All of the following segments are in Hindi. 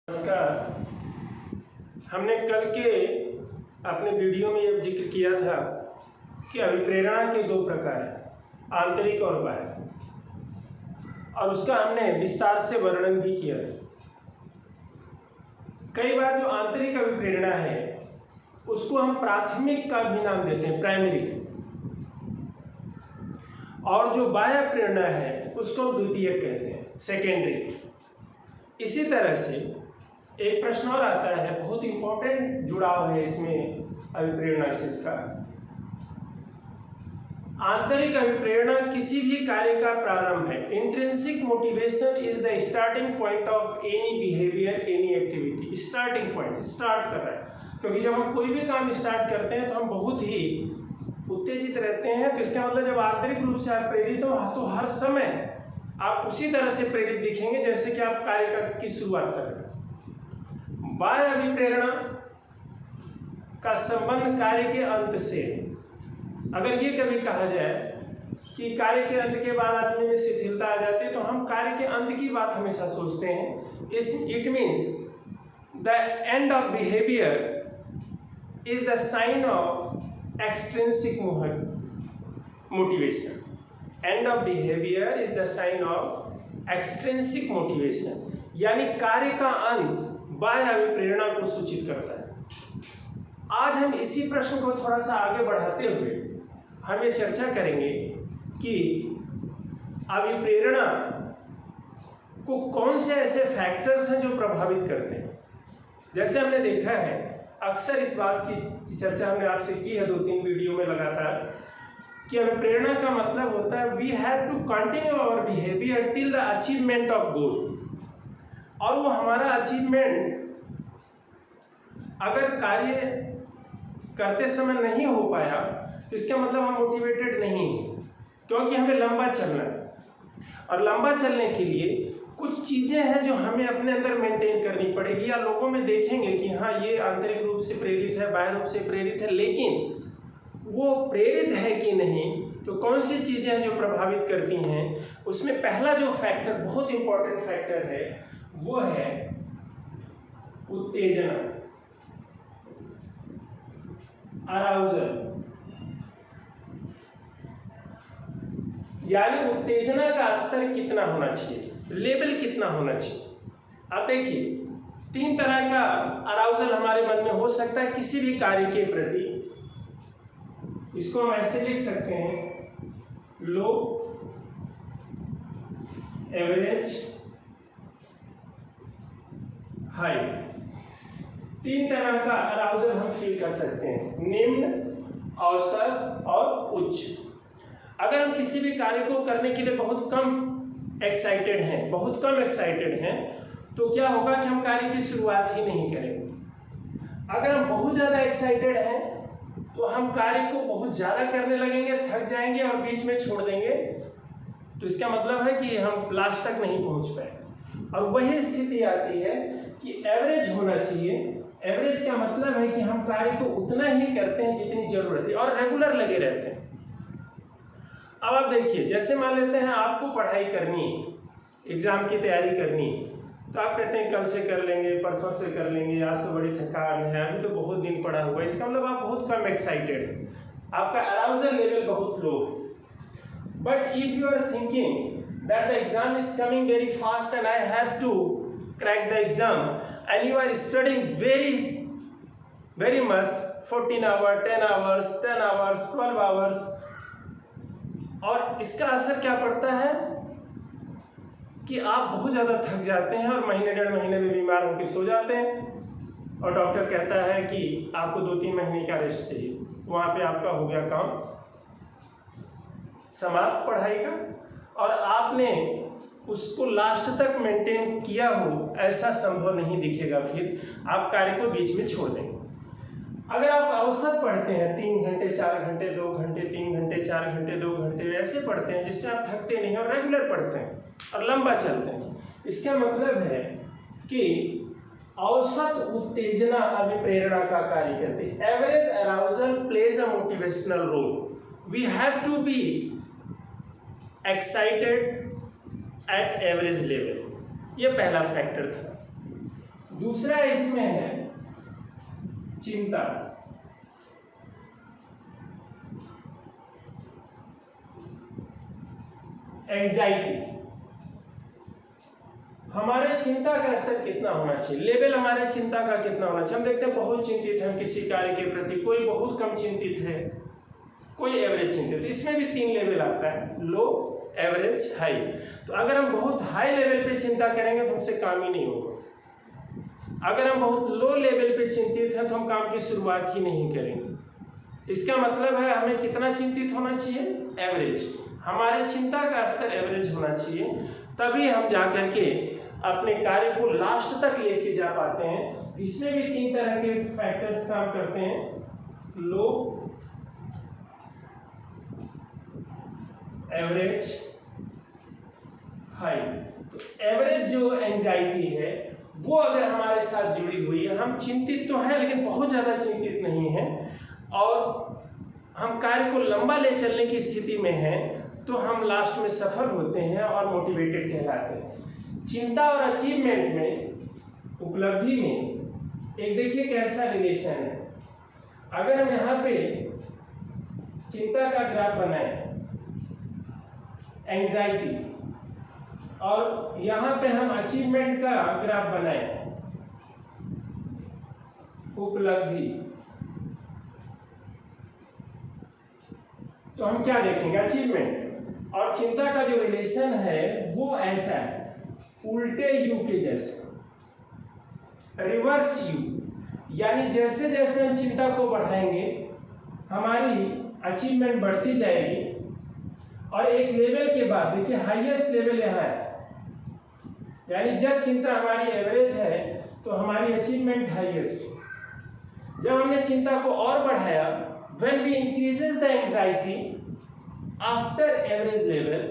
नमस्कार। हमने कल के अपने वीडियो में यह जिक्र किया था कि अभिप्रेरणा के दो प्रकार हैं, आंतरिक और बाह्य, और उसका हमने विस्तार से वर्णन भी किया था। कई बार जो आंतरिक अभिप्रेरणा है उसको हम प्राथमिक का भी नाम देते हैं, प्राइमरी, और जो बाह्य प्रेरणा है उसको हम द्वितीयक कहते हैं, सेकेंडरी। इसी तरह से एक प्रश्न और आता है, बहुत इंपॉर्टेंट जुड़ाव है इसमें अभिप्रेरणा से इसका। आंतरिक अभिप्रेरणा किसी भी कार्य का प्रारंभ है। Intrinsic motivation is the starting point of any behaviour, any activity. Starting point, start कर रहा है, क्योंकि जब हम कोई भी काम स्टार्ट करते हैं तो हम बहुत ही उत्तेजित रहते हैं। तो इसका मतलब जब आंतरिक रूप से आप प्रेरित हो तो हर समय आप उसी तरह से प्रेरित दिखेंगे जैसे कि आप कार्य की शुरुआत कर रहे हैं। बाह्य अभिप्रेरणा का संबंध कार्य के अंत से। अगर ये कभी कहा जाए कि कार्य के अंत के बाद आदमी में शिथिलता आ जाती है तो हम कार्य के अंत की बात हमेशा सोचते हैं। It means the end of behaviour is the sign of extrinsic motivation. End of behaviour is the sign of extrinsic motivation, यानी कार्य का अंत बाह्य अभिप्रेरणा को सूचित करता है। आज हम इसी प्रश्न को थोड़ा सा आगे बढ़ाते हुए हम ये चर्चा करेंगे कि अभिप्रेरणा को कौन से ऐसे फैक्टर्स हैं जो प्रभावित करते हैं। जैसे हमने देखा है, अक्सर इस बात की चर्चा हमने आपसे की है 2-3 वीडियो में लगातार, कि अभिप्रेरणा का मतलब होता है we have to continue our behaviour till the achievement of goal. और वो हमारा अचीवमेंट अगर कार्य करते समय नहीं हो पाया तो इसका मतलब हम मोटिवेटेड नहीं हैं, क्योंकि हमें लंबा चलना है। और लंबा चलने के लिए कुछ चीज़ें हैं जो हमें अपने अंदर मेंटेन करनी पड़ेगी, या लोगों में देखेंगे कि हाँ ये आंतरिक रूप से प्रेरित है, बाह्य रूप से प्रेरित है, लेकिन वो प्रेरित है कि नहीं, तो कौन सी चीज़ें हैं जो प्रभावित करती हैं। उसमें पहला जो फैक्टर, बहुत इंपॉर्टेंट फैक्टर है, वो है उत्तेजना, अराउजल। यानी उत्तेजना का स्तर कितना होना चाहिए, लेवल कितना होना चाहिए। आप देखिए, 3 तरह का अराउजल हमारे मन में हो सकता है किसी भी कार्य के प्रति। इसको हम ऐसे लिख सकते हैं, लो, एवरेज, हाई। 3 तरह का अराउजल हम फील कर सकते हैं, निम्न, औसत और उच्च। अगर हम किसी भी कार्य को करने के लिए बहुत कम एक्साइटेड हैं, तो क्या होगा कि हम कार्य की शुरुआत ही नहीं करेंगे। अगर हम बहुत ज़्यादा एक्साइटेड हैं तो हम कार्य को बहुत ज़्यादा करने लगेंगे, थक जाएंगे और बीच में छोड़ देंगे। तो इसका मतलब है कि हम लास्ट तक नहीं पहुंच पाए। और वही स्थिति आती है कि एवरेज होना चाहिए। एवरेज का मतलब है कि हम कार्य को उतना ही करते हैं जितनी ज़रूरत है और रेगुलर लगे रहते हैं। अब आप देखिए, जैसे मान लेते हैं आपको पढ़ाई करनी है, एग्ज़ाम की तैयारी करनी है, तो आप कहते हैं कल से कर लेंगे, परसों से कर लेंगे, आज तो बड़ी थकान है, अभी तो बहुत दिन पड़ा हुआ है। इसका मतलब आप बहुत कम एक्साइटेड हैं, आपका अराउजल लेवल बहुत लो है। But if you are thinking that the exam is coming very fast and I have to crack the exam, and you are studying very much, 14 hours, 10 hours, 10 hours, 12 hours, और इसका असर क्या पड़ता है कि आप बहुत ज़्यादा थक जाते हैं और महीने 1.5 महीने में बीमार होकर सो जाते हैं। और डॉक्टर कहता है कि आपको 2-3 महीने का रेस्ट चाहिए। वहाँ पे आपका हो गया काम समाप्त पढ़ाई का, और आपने उसको लास्ट तक मेंटेन किया हो ऐसा संभव नहीं दिखेगा। फिर आप कार्य को बीच में छोड़ देंगे। अगर आप औसत पढ़ते हैं 3 घंटे 4 घंटे 2 घंटे 3 घंटे 4 घंटे 2 घंटे ऐसे पढ़ते हैं जिससे आप थकते नहीं और रेगुलर पढ़ते हैं और लंबा चलते हैं, इसका मतलब है कि औसत उत्तेजना अभिप्रेरणा का कार्य करती है। Average arousal plays a motivational role. We have to be excited at average level. ये पहला फैक्टर था। दूसरा इसमें है चिंता, एंजाइटी। हमारे चिंता का स्तर कितना होना चाहिए, लेवल हमारे चिंता का कितना होना चाहिए। हम देखते हैं बहुत चिंतित है किसी कार्य के प्रति, कोई बहुत कम चिंतित है, कोई एवरेज चिंतित है। इसमें भी 3 लेवल आता है, लो, एवरेज, हाई। तो अगर हम बहुत हाई लेवल पे चिंता करेंगे तो हमसे काम ही नहीं होगा। अगर हम बहुत लो लेवल पे चिंतित हैं तो हम काम की शुरुआत ही नहीं करेंगे। इसका मतलब है हमें कितना चिंतित होना चाहिए, एवरेज। हमारी चिंता का स्तर एवरेज होना चाहिए, तभी हम जा करके अपने कार्य को लास्ट तक लेके जा पाते हैं। इसमें भी 3 तरह के फैक्टर्स काम करते हैं, लो, एवरेज, हाई। तो एवरेज जो एंजाइटी है वो अगर हमारे साथ जुड़ी हुई है, हम चिंतित तो हैं लेकिन बहुत ज़्यादा चिंतित नहीं हैं, और हम कार्य को लंबा ले चलने की स्थिति में हैं, तो हम लास्ट में सफल होते हैं और मोटिवेटेड कहलाते हैं। चिंता और अचीवमेंट में, उपलब्धि में एक देखिए कैसा रिलेशन है। अगर हम यहाँ पे चिंता का ग्राफ बनाएं, एंजाइटी, और यहाँ पे हम अचीवमेंट का ग्राफ बनाएं, उपलब्धि, तो हम क्या देखेंगे, अचीवमेंट और चिंता का जो रिलेशन है वो ऐसा है, उल्टे यू के जैसे, रिवर्स यू। यानी जैसे जैसे हम चिंता को बढ़ाएंगे हमारी अचीवमेंट बढ़ती जाएगी, और एक लेवल के बाद देखिए हाईएस्ट लेवल यहाँ है, यानी जब चिंता हमारी एवरेज है तो हमारी अचीवमेंट हाईएस्ट। जब हमने चिंता को और बढ़ाया, when we increases the anxiety after average level,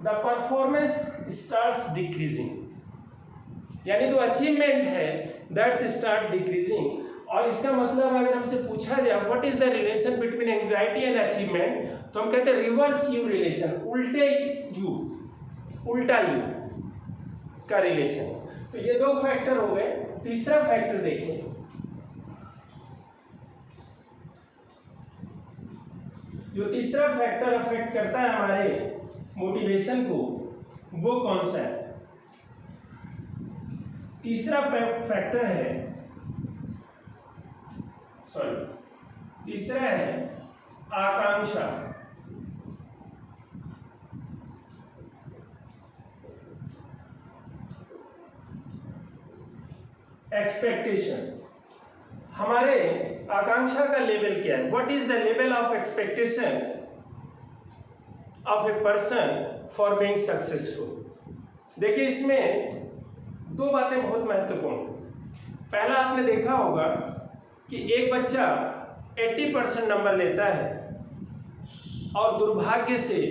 the performance starts decreasing, यानी जो अचीवमेंट है that start decreasing। और इसका मतलब अगर हमसे पूछा जाए what is the relation between anxiety and achievement, तो हम कहते हैं रिवर्स यू रिलेशन, उल्टे यू, उल्टा यू का रिलेशन। तो ये 2 फैक्टर हो गए। तीसरा फैक्टर देखिए, जो तीसरा फैक्टर अफेक्ट करता है हमारे मोटिवेशन को, वो कौन सा है? तीसरा फैक्टर है, तीसरा है आकांक्षा, एक्सपेक्टेशन। हमारे आकांक्षा का लेवल क्या है, what is the level of expectation of a person for being successful. देखिए इसमें 2 बातें बहुत महत्वपूर्ण। पहला, आपने देखा होगा कि एक बच्चा 80% नंबर लेता है और दुर्भाग्य से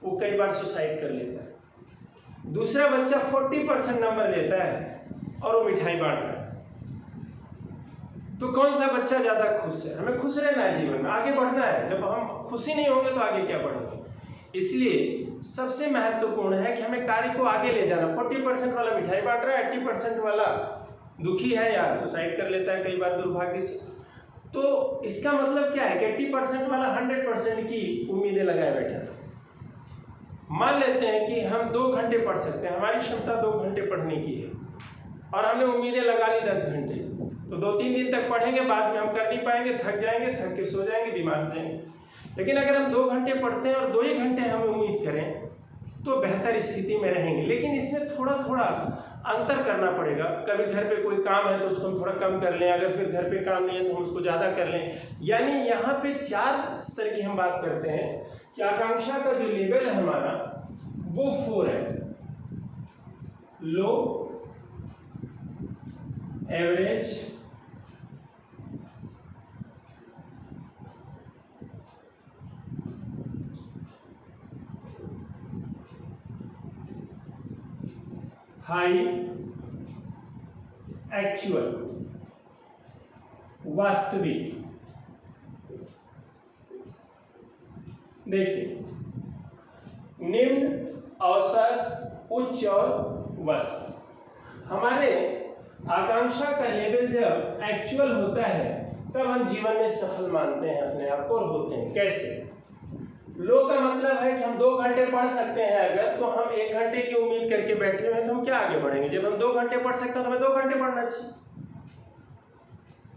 वो कई बार सुसाइड कर लेता है। दूसरा बच्चा 40% नंबर लेता है और वो मिठाई बांट रहा है। तो कौन सा बच्चा ज़्यादा खुश है? हमें खुश रहना है, जीवन में आगे बढ़ना है। जब हम खुशी नहीं होंगे तो आगे क्या बढ़ेंगे? इसलिए सबसे महत्वपूर्ण है कि हमें कार्य को आगे ले जाना। 40% वाला मिठाई बांट रहा है, 80% वाला दुखी है या सुसाइड कर लेता है कई बार दुर्भाग्य से। तो इसका मतलब क्या है कि 80% वाला 100% की उम्मीदें लगाए बैठा था। मान लेते हैं कि हम 2 घंटे पढ़ सकते हैं, हमारी क्षमता 2 घंटे पढ़ने की है, और हमने उम्मीदें लगा ली 10 घंटे, तो 2-3 दिन तक पढ़ेंगे, बाद में हम कर नहीं पाएंगे, थक जाएंगे, थक के सो जाएंगे, बीमार हो जाएंगे। लेकिन अगर हम 2 घंटे पढ़ते हैं और 2 ही घंटे हम उम्मीद करें तो बेहतर स्थिति में रहेंगे। लेकिन इसमें थोड़ा थोड़ा अंतर करना पड़ेगा। कभी घर पे कोई काम है तो उसको हम थोड़ा कम कर लें, अगर फिर घर पे काम नहीं है तो हम उसको ज़्यादा कर लें। यानी यहाँ पे 4 स्तर की हम बात करते हैं कि आकांक्षा का जो लेवल है हमारा वो 4 है, लो, एवरेज, हाई, एक्चुअल, वास्तविक। देखिए, निम्न, औसत, उच्च और वस्त। हमारे आकांक्षा का लेवल जब एक्चुअल होता है तब हम जीवन में सफल मानते हैं अपने आप को और होते हैं। कैसे? लो का मतलब है कि हम 2 घंटे पढ़ सकते हैं, अगर तो हम 1 घंटे की उम्मीद करके बैठे हुए हैं तो हम क्या आगे बढ़ेंगे? जब हम 2 घंटे पढ़ सकते हैं तो हमें 2 घंटे पढ़ना चाहिए।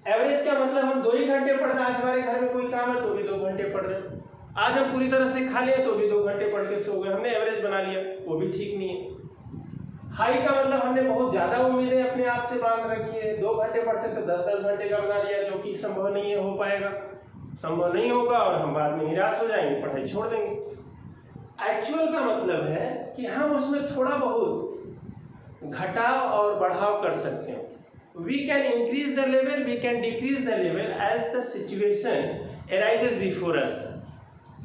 एवरेज का मतलब हम 2 ही घंटे पढ़ रहे हैं। आज हमारे घर में कोई काम है तो भी 2 घंटे पढ़ रहे हैं। आज हम पूरी तरह से खा लिए तो भी 2 घंटे पढ़ के सो गए, हमने एवरेज बना लिया, वो भी ठीक नहीं है। हाई का मतलब हमने बहुत ज्यादा उम्मीदें अपने आप से बांध रखी है, 2 घंटे पढ़ सकते 10-10 घंटे का बना लिया, जो कि संभव नहीं है, हो पाएगा, संभव नहीं होगा और हम बाद में निराश हो जाएंगे, पढ़ाई छोड़ देंगे। एक्चुअल का मतलब है कि हम उसमें थोड़ा बहुत घटाव और बढ़ाव कर सकते हैं। We can increase the level, we can decrease the level as the situation arises before us.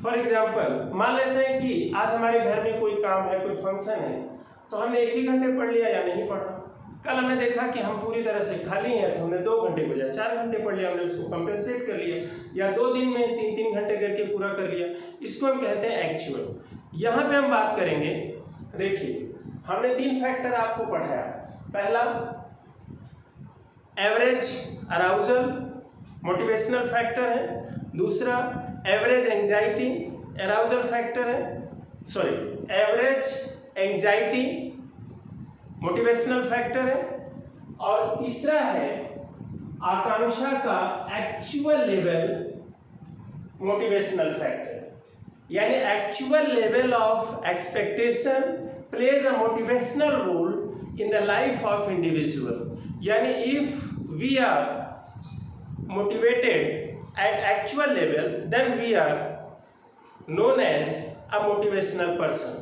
For example, मान लेते हैं कि आज हमारे घर में कोई काम है, कोई फंक्शन है, तो हमने 1 ही घंटे पढ़ लिया या नहीं पढ़ा। कल हमने देखा कि हम पूरी तरह से खाली हैं तो हमने 2 घंटे के बजाय 4 घंटे पढ़ लिया, हमने उसको कंपेंसेट कर लिया, या 2 दिन में 3-3 घंटे करके पूरा कर लिया। इसको हम कहते हैं एक्चुअल। यहाँ पे हम बात करेंगे, देखिए हमने 3 फैक्टर आपको पढ़ाया। पहला एवरेज अराउजल मोटिवेशनल फैक्टर है, दूसरा एवरेज एंजाइटी अराउजल फैक्टर है, sorry average anxiety motivational factor है, और तीसरा है आकांक्षा का एक्चुअल लेवल मोटिवेशनल फैक्टर। यानी actual level of expectation plays a motivational role in the life of individual. Yani if we are motivated at actual level, then we are known as a motivational person.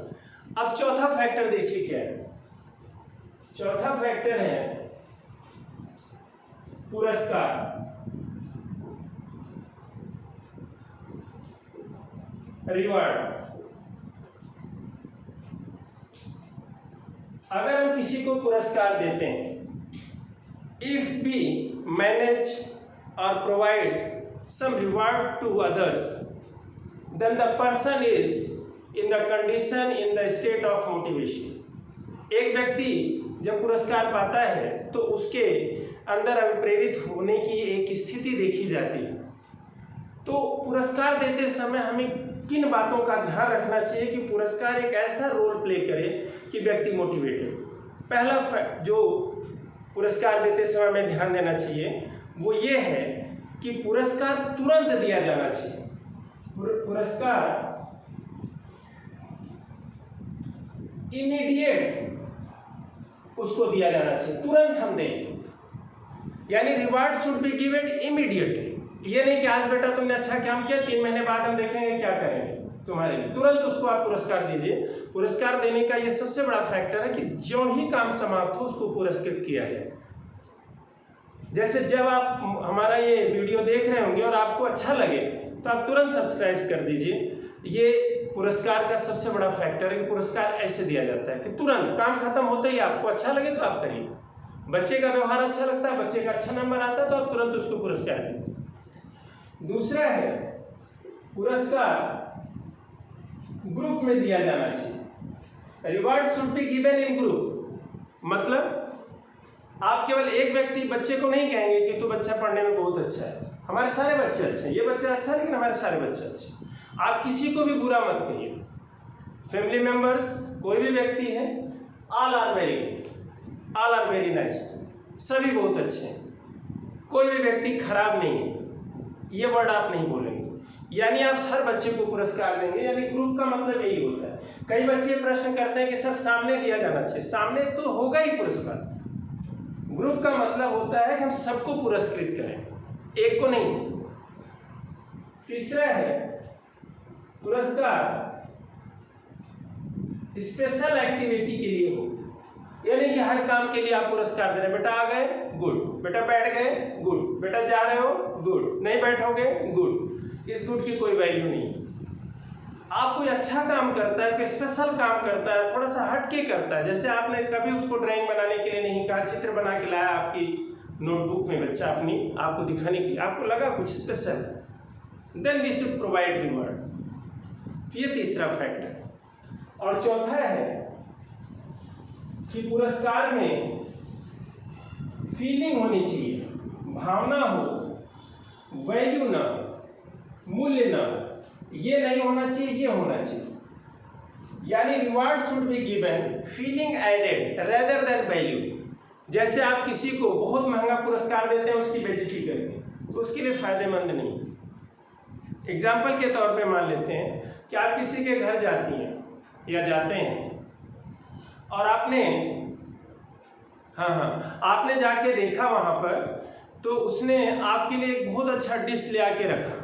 अब चौथा फैक्टर देखिए क्या है। चौथा फैक्टर है पुरस्कार। रिवार्ड। अगर हम किसी को पुरस्कार देते हैं, इफ वी मैनेज और provide some reward to others, then the person is in the condition in the state of motivation. एक व्यक्ति जब पुरस्कार पाता है तो उसके अंदर अभिप्रेरित होने की एक स्थिति देखी जाती है। तो पुरस्कार देते समय हमें किन बातों का ध्यान रखना चाहिए कि पुरस्कार एक ऐसा रोल प्ले करे कि व्यक्ति मोटिवेटेड। पहला जो पुरस्कार देते समय हमें ध्यान देना चाहिए वो ये है कि पुरस्कार तुरंत दिया जाना चाहिए। पुरस्कार इमीडिएट उसको दिया जाना चाहिए, तुरंत हम दें। यानी reward should be given immediately. ये नहीं कि आज बेटा तुमने अच्छा काम किया, 3 महीने बाद हम देखेंगे क्या करेंगे तुम्हारे लिए। तुरंत उसको आप पुरस्कार दीजिए। पुरस्कार देने का ये सबसे बड़ा फैक्टर है कि जो ही काम समाप्त हो उसको पुरस्कृत किया जाए। जैसे जब आप हमारा ये वीडियो देख रहे होंगे और आपको अच्छा लगे तो आप तुरंत सब्सक्राइब कर दीजिए। ये पुरस्कार का सबसे बड़ा फैक्टर है कि पुरस्कार ऐसे दिया जाता है कि तुरंत काम खत्म होते ही आपको अच्छा लगे तो आप करिए। बच्चे का व्यवहार अच्छा लगता है, बच्चे का अच्छा नंबर आता है तो आप तुरंत उसको पुरस्कार दीजिए। दूसरा है पुरस्कार ग्रुप में दिया जाना चाहिए। Reward should be given in group. मतलब आप केवल एक व्यक्ति बच्चे को नहीं कहेंगे कि तू बच्चा पढ़ने में बहुत अच्छा है, हमारे सारे बच्चे अच्छे हैं, ये बच्चा अच्छा है लेकिन हमारे सारे बच्चे अच्छे। आप किसी को भी बुरा मत कहिए। फैमिली मेंबर्स कोई भी व्यक्ति है, ऑल आर वेरी नाइस, सभी बहुत अच्छे हैं, कोई भी व्यक्ति खराब नहीं है, ये वर्ड आप नहीं बोलेंगे। यानी आप हर बच्चे को पुरस्कार देंगे। यानी ग्रुप का मतलब यही होता है। कई बच्चे प्रश्न करते हैं कि सर सामने दिया जाना चाहिए, सामने तो होगा ही पुरस्कार। ग्रुप का मतलब होता है कि हम सबको पुरस्कृत करें, एक को नहीं। तीसरा है पुरस्कार स्पेशल एक्टिविटी के लिए हो। यानी कि हर काम के लिए आप पुरस्कार दे रहे हैं। बेटा आ गए, गुड। बेटा बैठ गए, गुड। बेटा जा रहे हो, गुड। नहीं बैठोगे, गुड। इस गुड की कोई वैल्यू नहीं। आप कोई अच्छा काम करता है, कोई स्पेशल काम करता है, थोड़ा सा हटके करता है, जैसे आपने कभी उसको ड्राइंग बनाने के लिए नहीं कहा, चित्र बना के लाया आपकी नोटबुक में बच्चा अपनी आपको दिखाने के लिए, आपको लगा कुछ special, then we should provide reward. ये तीसरा फैक्टर है। और चौथा है कि पुरस्कार में फीलिंग होनी चाहिए, भावना हो, वैल्यू ना, मूल्य ना, ये नहीं होना चाहिए, ये होना चाहिए। यानी reward should be given feeling added rather than value. जैसे आप किसी को बहुत महंगा पुरस्कार देते हैं उसकी बेइज्जती करके, तो उसके लिए फायदेमंद नहीं। एग्जाम्पल के तौर पे मान लेते हैं कि आप किसी के घर जाती हैं या जाते हैं और आपने जाके देखा वहां पर, तो उसने आपके लिए एक बहुत अच्छा डिश ले आके रखा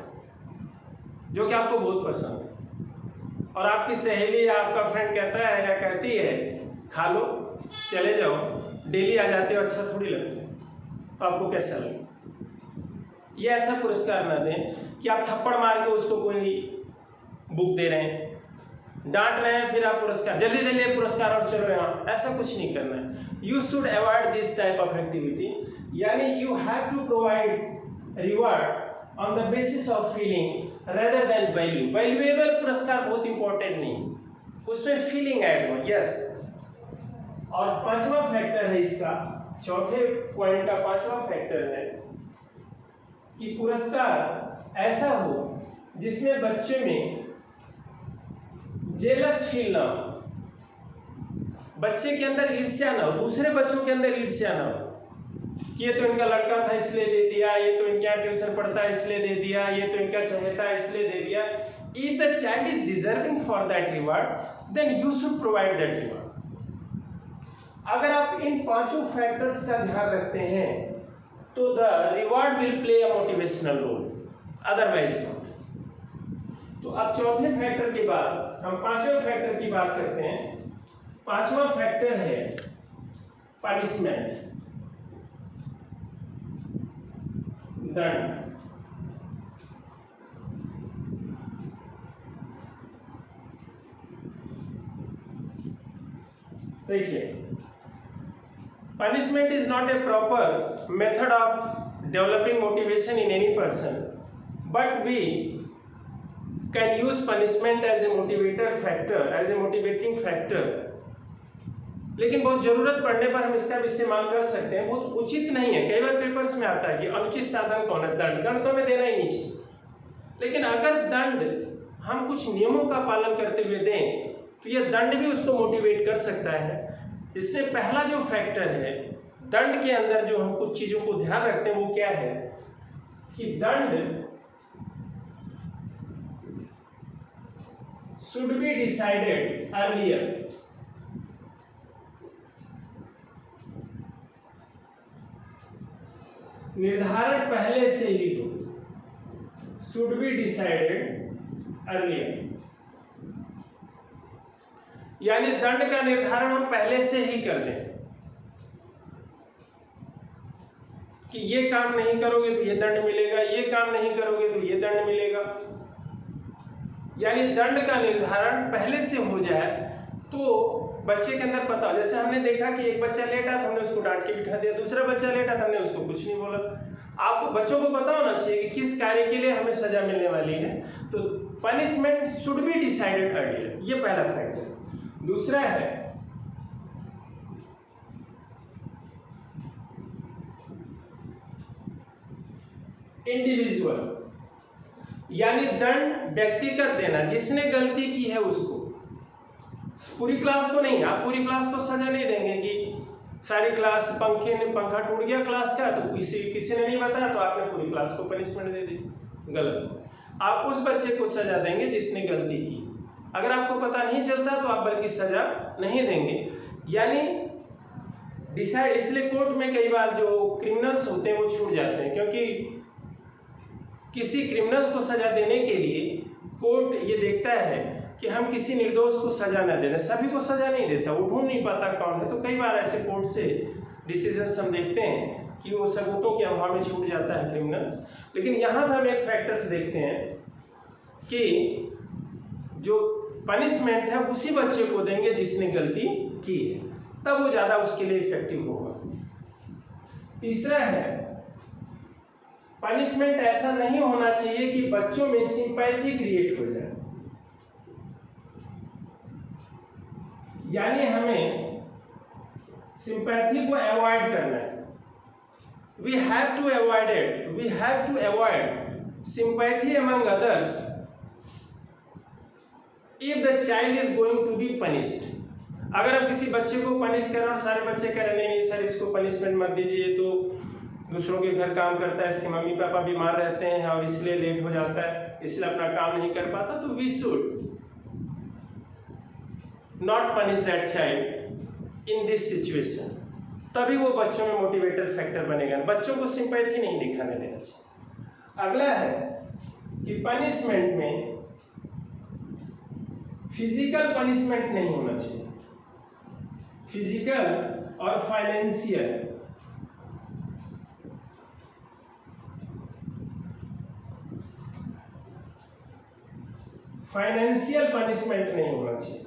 जो कि आपको बहुत पसंद है, और आपकी सहेली या आपका फ्रेंड कहता है या कहती है खा लो, चले जाओ, डेली आ जाते हो, अच्छा थोड़ी लगता है, तो आपको कैसा लगे? ये ऐसा पुरस्कार ना दें कि आप थप्पड़ मार के उसको कोई बुक दे रहे हैं, डांट रहे हैं, फिर आप पुरस्कार जल्दी दे लिए पुरस्कार और चलो यहाँ, ऐसा कुछ नहीं करना है। You should avoid this type of activity. यानी you have to provide reward on the basis of feeling rather than value. Valuable पुरस्कार बहुत इंपॉर्टेंट नहीं, उसमें फीलिंग ऐड हो। यस। और पांचवा फैक्टर है इसका, चौथे पॉइंट का पांचवा फैक्टर है कि पुरस्कार ऐसा हो जिसमें बच्चे में जेलस फील ना हो, बच्चे के अंदर ईर्ष्या ना हो, दूसरे बच्चों के अंदर ईर्ष्या ना हो कि ये तो इनका लड़का था इसलिए दे दिया, ये तो इनके यहाँ ट्यूशन पढ़ता है इसलिए दे दिया, ये तो इनका चहेता है इसलिए दे दिया। If the child is deserving for that reward, then you should provide that reward. अगर आप इन पांचों फैक्टर्स का ध्यान रखते हैं तो the reward will play a motivational role, otherwise not. तो अब चौथे फैक्टर के बाद हम पांचवें फैक्टर की बात करते हैं। पांचवा फैक्टर है पनिशमेंट, दंड। देखिए, punishment is not a proper method of developing motivation in any person, but we can use punishment as a motivator factor, as a motivating factor. लेकिन बहुत जरूरत पड़ने पर हम इसका इस्तेमाल कर सकते हैं, बहुत उचित नहीं है। कई बार पेपर्स में आता है कि अनुचित साधन कौन है? दंड। दंड तो हमें देना ही नहीं चाहिए, लेकिन अगर दंड हम कुछ नियमों का पालन करते हुए दें तो यह दंड भी उसको मोटिवेट कर सकता है। इससे पहला जो फैक्टर है दंड के अंदर, जो हम कुछ चीजों को ध्यान रखते हैं, वो क्या है कि दंड शुड बी डिसाइडेड अर्लियर। निर्धारण पहले से ही हो, शुड बी डिसाइडेड अर्लियर। यानी दंड का निर्धारण हम पहले से ही कर दें कि ये काम नहीं करोगे तो ये दंड मिलेगा, ये काम नहीं करोगे तो ये दंड मिलेगा। यानी दंड का निर्धारण पहले से हो जाए तो बच्चे के अंदर पता हो। जैसे हमने देखा कि एक बच्चा लेटा तो हमने उसको डांट के बिठा दिया, दूसरा बच्चा लेटा तो हमने उसको कुछ नहीं बोला। आपको बच्चों को पता होना चाहिए कि किस कार्य के लिए हमें सजा मिलने वाली है, तो punishment should be decided earlier, ये पहला फैक्टर। दूसरा है इंडिविजुअल, यानी दंड व्यक्तिगत देना, जिसने गलती की है उसको, पूरी क्लास को नहीं। आप पूरी क्लास को सजा नहीं देंगे कि सारी क्लास पंखा टूट गया क्लास का तो किसी ने नहीं बताया तो आपने पूरी क्लास को पनिशमेंट दे दी, गलत। आप उस बच्चे को सजा देंगे जिसने गलती की। अगर आपको पता नहीं चलता तो आप बल्कि सजा नहीं देंगे। यानी डिसाइड, इसलिए कोर्ट में कई बार जो क्रिमिनल्स होते हैं वो छूट जाते हैं, क्योंकि किसी क्रिमिनल को सजा देने के लिए कोर्ट ये देखता है कि हम किसी निर्दोष को सजा न दें। सभी को सजा नहीं देता, वो ढूंढ नहीं पाता कौन है, तो कई बार ऐसे कोर्ट से डिसीजन हम देखते हैं कि वो सबूतों के अभाव में छूट जाता है क्रिमिनल्स। लेकिन यहाँ पर हम एक फैक्टर्स देखते हैं कि जो पनिशमेंट है उसी बच्चे को देंगे जिसने गलती की है, तब वो ज़्यादा उसके लिए इफेक्टिव होगा। तीसरा है पनिशमेंट ऐसा नहीं होना चाहिए कि बच्चों में सिंपैथी क्रिएट हो जाए। यानी हमें सिंपैथी को अवॉइड करना है। we have to avoid sympathy among others if the child is going to be punished. अगर हम किसी बच्चे को पनिश करें और सारे बच्चे कह रहे नहीं सर इसको पनिशमेंट मत दीजिए, तो दूसरों के घर काम करता है, इसके मम्मी पापा बीमार रहते हैं और इसलिए लेट हो जाता है, इसलिए अपना काम नहीं कर पाता, तो we should not punish that child in this situation. तभी वो बच्चों में मोटिवेटर फैक्टर बनेगा। बच्चों को सिंपैथी नहीं दिखाने देना चाहिए। अगला है कि पनिशमेंट में फिजिकल पनिशमेंट नहीं होना चाहिए, फिजिकल और फाइनेंशियल। फाइनेंशियल पनिशमेंट नहीं होना चाहिए।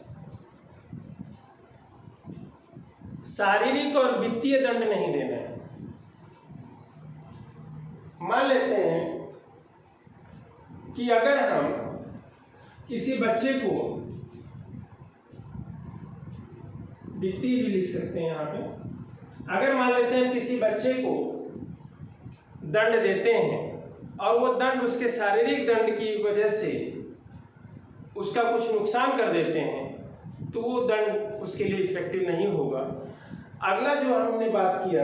शारीरिक और वित्तीय दंड नहीं देना है। मान लेते हैं कि अगर हम किसी बच्चे को, वित्तीय भी लिख सकते हैं यहाँ पे, अगर मान लेते हैं किसी बच्चे को दंड देते हैं और वो दंड उसके शारीरिक दंड की वजह से उसका कुछ नुकसान कर देते हैं, तो वो दंड उसके लिए इफेक्टिव नहीं होगा। अगला जो हमने बात किया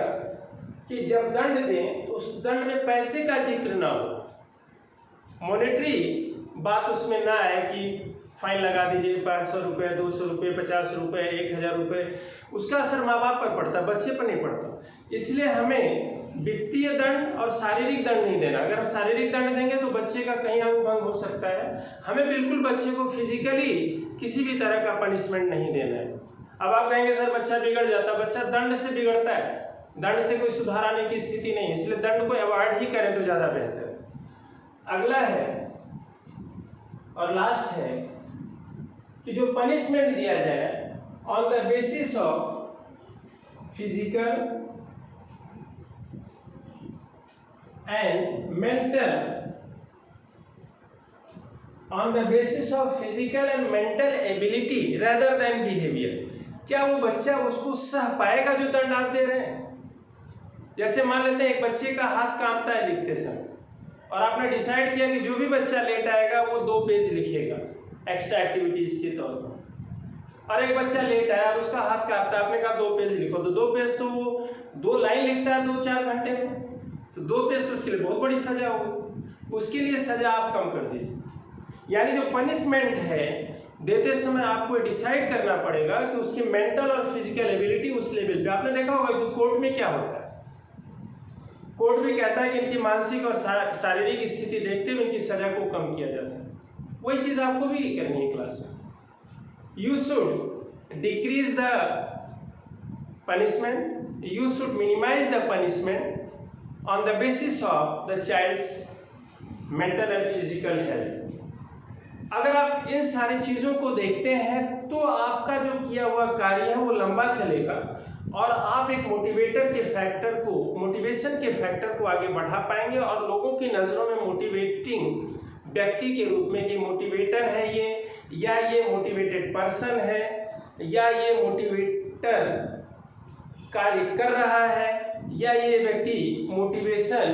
कि जब दंड दें तो उस दंड में पैसे का जिक्र ना हो, मॉनेटरी बात उसमें ना आए कि फाइन लगा दीजिए 500 रुपये, 200 रुपये, 50 रुपये, 1000 रुपये। उसका असर माँ बाप पर पड़ता, बच्चे पर नहीं पड़ता। इसलिए हमें वित्तीय दंड और शारीरिक दंड नहीं देना। अगर हम शारीरिक दंड देंगे तो बच्चे का कहीं अंग भंग हो सकता है। हमें बिल्कुल बच्चे को फिजिकली किसी भी तरह का पनिशमेंट नहीं देना है। अब आप कहेंगे सर बच्चा बिगड़ जाता, बच्चा दंड से बिगड़ता है, दंड से कोई सुधार आने की स्थिति नहीं, इसलिए दंड को अवॉइड ही करें तो ज़्यादा बेहतर है। अगला है और लास्ट है कि जो पनिशमेंट दिया जाए on the basis of physical and mental, on the basis of physical and mental ability rather than behaviour. क्या वो बच्चा उसको सह पाएगा जो दंड आप दे रहे हैं? जैसे मान लेते हैं एक बच्चे का हाथ कांपता है लिखते समय, और आपने डिसाइड किया कि जो भी बच्चा लेट आएगा वो 2 पेज लिखेगा एक्स्ट्रा एक्टिविटीज के तौर पर, और एक बच्चा लेट आया और उसका हाथ कांपता है, आपने कहा 2 पेज लिखो, तो 2 पेज तो वो 2 लाइन लिखता है 2-4 घंटे में, तो 2 पेज तो उसके लिए बहुत बड़ी सजा होगी। उसके लिए सजा आप कम कर दीजिए। यानी जो पनिशमेंट है देते समय आपको डिसाइड करना पड़ेगा कि उसकी मेंटल और फिजिकल एबिलिटी उस लेवल पे। आपने देखा होगा कि कोर्ट में क्या होता है, कोर्ट भी कहता है कि इनकी मानसिक और शारीरिक स्थिति देखते हुए इनकी सजा को कम किया जाता है। वही चीज आपको भी करनी है क्लास में। You should decrease the punishment, you should minimise the punishment on the basis of the child's mental and physical health. अगर आप इन सारी चीज़ों को देखते हैं तो आपका जो किया हुआ कार्य है वो लंबा चलेगा और आप एक मोटिवेटर के फैक्टर को, मोटिवेशन के फैक्टर को आगे बढ़ा पाएंगे और लोगों की नज़रों में मोटिवेटिंग व्यक्ति के रूप में कि मोटिवेटर है ये, या ये मोटिवेटेड पर्सन है, या ये मोटिवेटर कार्य कर रहा है, या ये व्यक्ति मोटिवेशन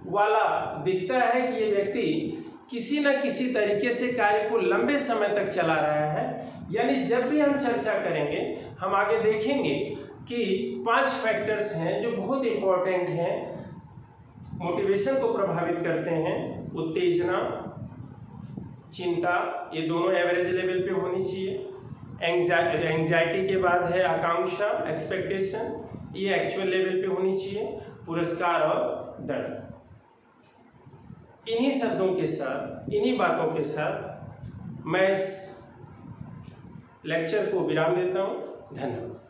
वाला दिखता है कि ये व्यक्ति किसी न किसी तरीके से कार्य को लंबे समय तक चला रहा है। यानी जब भी हम चर्चा करेंगे हम आगे देखेंगे कि 5 फैक्टर्स हैं जो बहुत इम्पोर्टेंट हैं, मोटिवेशन को प्रभावित करते हैं। उत्तेजना, चिंता, ये दोनों एवरेज लेवल पे होनी चाहिए। एंग्जाइटी के बाद है आकांक्षा, एक्सपेक्टेशन, ये एक्चुअल लेवल पे होनी चाहिए। पुरस्कार और दंड। इन्हीं शब्दों के साथ, इन्हीं बातों के साथ मैं इस लेक्चर को विराम देता हूँ। धन्यवाद।